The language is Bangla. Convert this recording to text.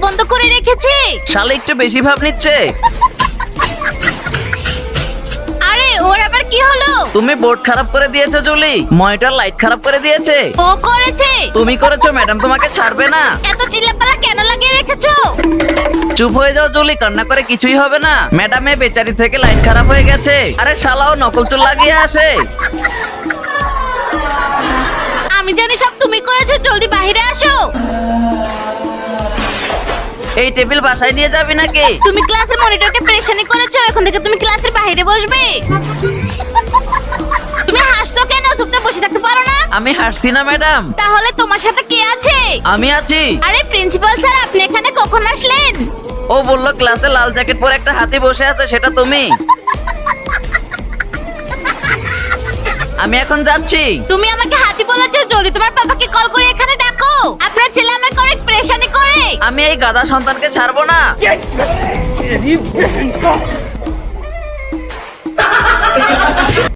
বন্ধ করে রেখেছে। শালা একটু বেশি ভাব নিচ্ছে। আরে ওর আবার কি হলো? তুমি বোর্ড খারাপ করে দিয়েছো জুলি, মনিটর লাইট খারাপ করে দিয়েছে। ও করেছে? তুমি করেছো, ম্যাডাম তোমাকে ছাড়বে না। এত চিল্লাপালা কেন লাগিয়ে রেখেছো? চুপ হয়ে যাও জুলি, কান্না করে কিছুই হবে না। ম্যাডামে বেচারি থেকে লাইট খারাপ হয়ে গেছে। আরে শালাও নকল চুল লাগিয়ে আসে। আমি জানি সব তুমি করেছো, জলদি বাইরে আসো। এই টেবিল বাসায় নিয়ে যাবি নাকি? তুমি ক্লাসের মনিটরকে প্রেশানি করেছো, এখন থেকে তুমি ক্লাসের বাইরে বসবে। তুমি হাসছো কেন? চুপচাপ বসে থাকতে পারো না? আমি হাসছি না ম্যাডাম। তাহলে তোমার সাথে কে আছে? আমি আছি। আরে প্রিন্সিপাল স্যার, আপনি এখানে কখন আসলেন? ও বললো ক্লাসে লাল জ্যাকেট পরে একটা হাতি বসে আছে, সেটা তুমি। আমি এখন যাচ্ছি। তুমি আমাকে হাতি বলেছো, জলদি তোমার পাপাকে কল করে এখানে ডাকো। আপনার ছেলে আমাকে অনেক প্রেশানি করে। আমি এই গাধা সন্তানকে ছাড়বো না।